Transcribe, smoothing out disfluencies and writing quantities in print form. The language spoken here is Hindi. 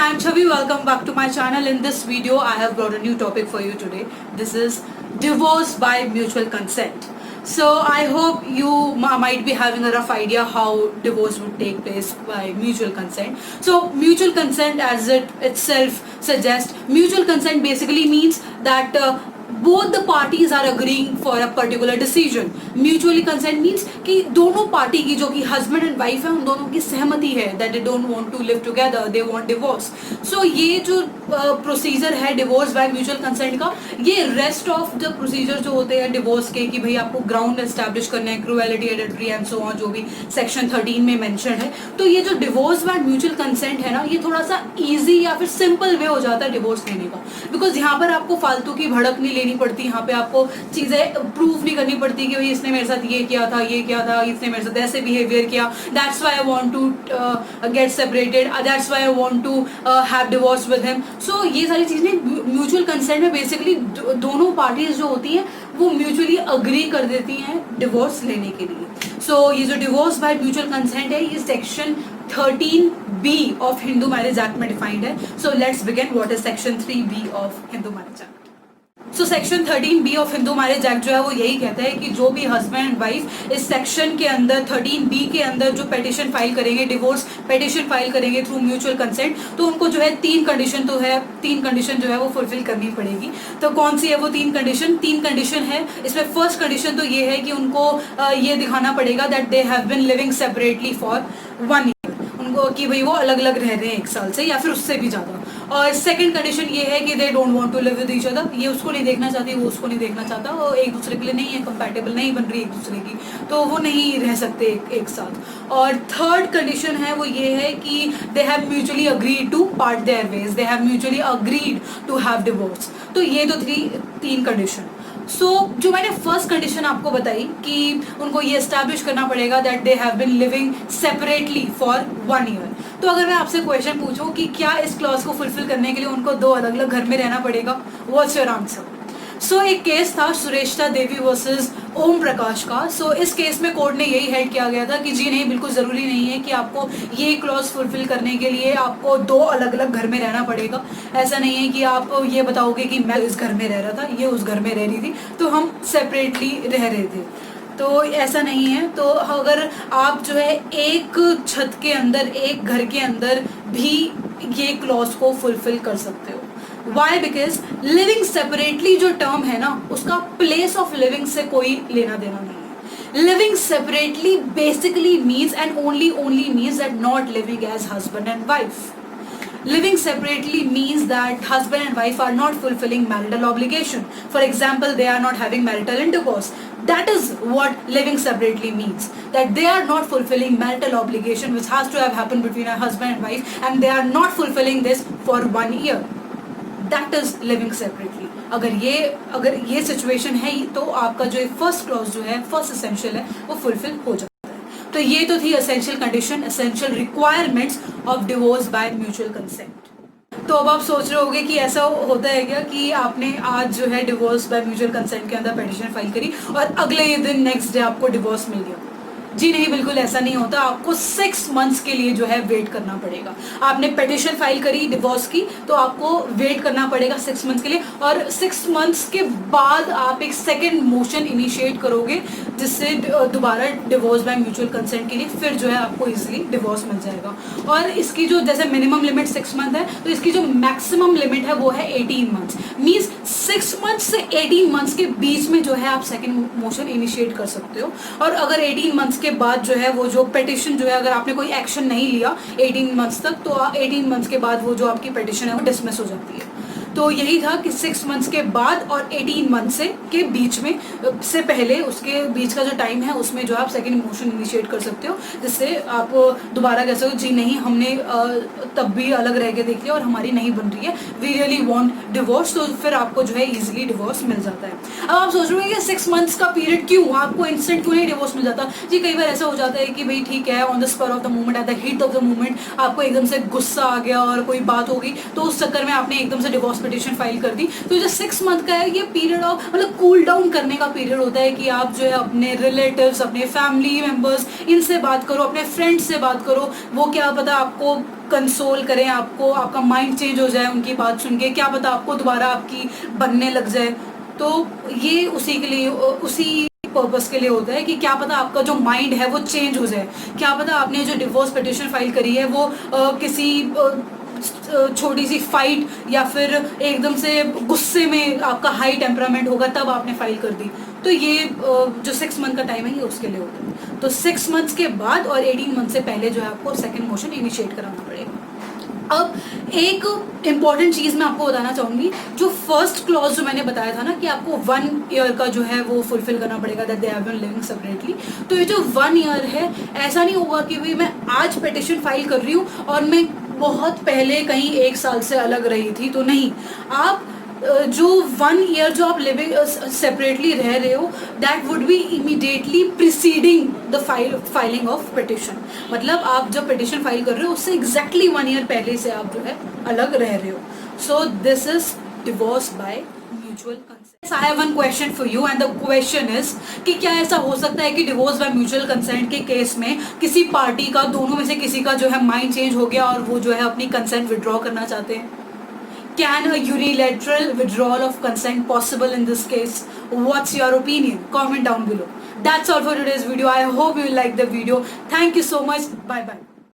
I am Chavi. Welcome back to my channel. In this video, I have brought a new topic for you today. This is divorce by mutual consent. So I hope you might be having a rough idea how divorce would take place by mutual consent. So mutual consent, as it itself suggests, mutual consent basically means that both the parties are agreeing for a particular decision. Mutually consent means कि दोनों पार्टी की जो कि हस्बैंड एंड वाइफ है उन दोनों की सहमति है that they don't want to live together, they want divorce. So ये जो प्रोसीजर है डिवोर्स बाय म्यूचुअल कंसेंट का, ये रेस्ट ऑफ द प्रोसीजर जो होते हैं डिवोर्स के कि भाई आपको ग्राउंड एस्टैब्लिश करना है, cruelty, adultery and so on, जो भी सेक्शन 13 में मेंशन है. तो ये जो डिवोर्स बाय म्यूचुअल कंसेंट है ना, ये थोड़ा सा इजी या फिर सिंपल वे हो जाता है डिवोर्स लेने का. बिकॉज यहाँ पर आपको फालतू की भड़क नहीं लेनी पड़ती, यहाँ पे आपको चीजें प्रूव नहीं करनी पड़ती कि भाई इसने मेरे साथ ये किया था, इसने मेरे साथ ऐसे बिहेवियर किया, that's why I want to get separated, that's why I want to have divorce with him. So ये सारी चीजें म्यूचुअल कंसेंट में बेसिकली दोनों पार्टीज जो होती हैं वो म्यूचुअली अग्री कर देती हैं डिवोर्स लेने के लिए. सो ये जो डिवोर्स बाय म्यूचुअल कंसेंट है ये section 13B of Hindu marriage act में डिफाइंड है. So let's begin. What is section 3B of Hindu marriage act? So section 13B of Hindu marriage act जो है वो यही कहता है कि जो भी हस्बैंड एंड वाइफ इस सेक्शन के अंदर 13B के अंदर जो पेटिशन फाइल करेंगे, डिवोर्स पेटिशन फाइल करेंगे थ्रू म्यूचुअल कंसेंट, तो उनको जो है तीन कंडीशन जो है वो फुलफिल करनी पड़ेगी. तो कौन सी है वो तीन कंडीशन है. इसमें फर्स्ट कंडीशन तो ये है कि उनको ये दिखाना पड़ेगा that they have been living separately for 1 year, उनको कि भाई वो अलग अलग रह रहे हैं 1 साल से या फिर उससे भी ज्यादा. और सेकंड कंडीशन ये है कि they don't want to live with each other, ये उसको नहीं देखना चाहती, वो उसको नहीं देखना चाहता, वो एक दूसरे के लिए नहीं है, कंपैटिबल नहीं बन रही एक दूसरे की, तो वो नहीं रह सकते एक साथ. और थर्ड कंडीशन है वो ये है कि they have mutually agreed to part their ways, they have mutually agreed to have divorce. तो ये तो तीन कंडीशन. सो जो मैंने फर्स्ट कंडीशन आपको बताई कि उनको ये एस्टैब्लिश करना पड़ेगा that they have been living separately for 1 year. तो अगर मैं आपसे क्वेश्चन पूछूं कि क्या इस क्लॉज को फुलफिल करने के लिए उनको 2 अलग अलग घर में रहना पड़ेगा, व्हाट्स योर आंसर? सो एक केस था सुरेश्ता देवी वर्सेस ओम प्रकाश का. सो इस केस में कोर्ट ने यही हेल्ड किया गया था कि जी नहीं, बिल्कुल ज़रूरी नहीं है कि आपको ये क्लॉज फुलफिल करने के लिए आपको 2 अलग अलग घर में रहना पड़ेगा. ऐसा नहीं है कि आप ये बताओगे कि मैं इस घर में रह रहा था, ये उस घर में रह रही थी, तो हम सेपरेटली रह रहे थे, तो ऐसा नहीं है. तो अगर आप जो है एक छत के अंदर, एक घर के अंदर भी ये क्लॉज को फुलफिल कर सकते हो. वाई? बिकॉज लिविंग सेपरेटली जो टर्म है ना, उसका प्लेस ऑफ लिविंग से कोई लेना देना नहीं है. Living separately basically means and only means that not living as husband and wife. Living separately means that husband and wife are not fulfilling marital obligation. For example, they are not having marital intercourse. That is what living separately means. That they are not fulfilling marital obligation which has to have happened between a husband and wife, and they are not fulfilling this for 1 year. That is living separately. अगर ये सिचुएशन है तो आपका जो फर्स्ट क्लॉज जो है, फर्स्ट एसेंशियल है, वो फुलफिल हो जाता है. तो ये तो थी essential condition, essential requirements of divorce by mutual consent. तो अब आप सोच रहे होंगे कि ऐसा होता है क्या कि आपने आज जो है डिवोर्स बाय म्यूचुअल कंसेंट के अंदर पिटीशन फाइल करी और अगले ही दिन नेक्स्ट डे आपको डिवोर्स मिल गया. जी नहीं, बिल्कुल ऐसा नहीं होता. आपको 6 मंथ्स के लिए जो है वेट करना पड़ेगा. आपने पिटीशन फाइल करी डिवोर्स की, तो आपको वेट करना पड़ेगा 6 मंथ्स के लिए, और 6 मंथ्स के बाद आप एक सेकंड मोशन इनिशिएट करोगे जिससे दोबारा डिवोर्स बाय म्यूचुअल कंसेंट के लिए फिर जो है आपको इजीली डिवोर्स मिल जाएगा. और इसकी जो जैसे मिनिमम लिमिट 6 मंथ है, तो इसकी जो मैक्सिमम लिमिट है वो है 18 मंथ्स. मीन्स 6 मंथ्स से 18 मंथ्स के बीच में जो है आप सेकंड मोशन इनिशिएट कर सकते हो. और अगर 18 मंथ्स के बाद जो है वो जो पिटीशन जो है, अगर आपने कोई एक्शन नहीं लिया 18 मंथ्स तक, तो 18 मंथ्स के बाद वो जो आपकी पिटीशन है वो डिसमिस हो जाती है. तो यही था कि 6 मंथ्स के बाद और 18 मंथ से के बीच में से पहले उसके बीच का जो टाइम है उसमें जो आप सेकंड मोशन इनिशिएट कर सकते हो, जिससे आप दोबारा कह सकते हो जी नहीं, हमने तब भी अलग रह के देख लिया और हमारी नहीं बन रही है, वी रियली वांट डिवोर्स. तो फिर आपको जो है इजीली डिवोर्स मिल जाता है. अब आप सोच रहे हो कि 6 मंथ्स का पीरियड क्यों, आपको इंस्टेंट क्यों नहीं डिवोर्स मिल जाता? जी कई बार ऐसा हो जाता है कि भाई ठीक है, on the spur of the moment, at the heat of the moment आपको एकदम से गुस्सा आ गया और कोई बात हो गई, तो उस चक्कर में आपने एकदम से डिवोर्स पिटिशन फाइल कर दी, तो जो 6 मंथ का है ये पीरियड ऑफ मतलब कूल डाउन करने का पीरियड होता है कि आप जो है अपने रिलेटिव्स, अपने फैमिली मेम्बर्स, इनसे बात करो, अपने फ्रेंड्स से बात करो, वो क्या पता आपको कंसोल करें, आपको आपका माइंड चेंज हो जाए उनकी बात सुन के, क्या पता आपको दोबारा आपकी बनने लग जाए। तो ये उसी के लिए, उसी पर्पस के लिए होता है कि क्या पता आपका जो माइंड है वो चेंज हो जाए, क्या पता आपने जो डिवोर्स पिटिशन फाइल करी है वो किसी छोटी सी फाइट या फिर एकदम से गुस्से में आपका हाई टेम्परामेंट होगा तब आपने फाइल कर दी। तो ये जो 6 मंथ का टाइम है ये उसके लिए होता है। तो 6 मंथ्स के बाद और 18 मंथ से पहले जो है आपको सेकेंड मोशन इनिशिएट कराना पड़ेगा। अब एक इम्पॉर्टेंट चीज़ मैं आपको बताना चाहूँगी, जो फर्स्ट क्लॉज जो मैंने बताया था ना कि आपको 1 ईयर का जो है वो फुलफिल करना पड़ेगा, that they have been living separately. तो ये जो 1 ईयर है, ऐसा नहीं होगा कि भाई मैं आज पिटिशन फाइल कर रही हूँ और मैं बहुत पहले कहीं 1 साल से अलग रही थी, तो नहीं। आप जो 1 ईयर जो आप लिविंग सेपरेटली रह रहे हो, that would be immediately preceding the filing of petition. मतलब आप जब पिटिशन फाइल कर रहे हो उससे एग्जैक्टली 1 ईयर पहले से आप जो है अलग रह रहे हो। So this is divorce by mutual consent. I have one question for you and the question is कि क्या ऐसा हो सकता है कि डिवोर्स बाय म्यूचुअल कंसेंट के केस में किसी पार्टी का, दोनों में से किसी का जो है माइंड चेंज हो गया और वो जो है अपनी कंसेंट विड्रॉ करना चाहते हैं? Can a unilateral withdrawal of consent possible in this case? What's your opinion? Comment down below. That's all for today's video. I hope you like the video. Thank you so much. Bye bye.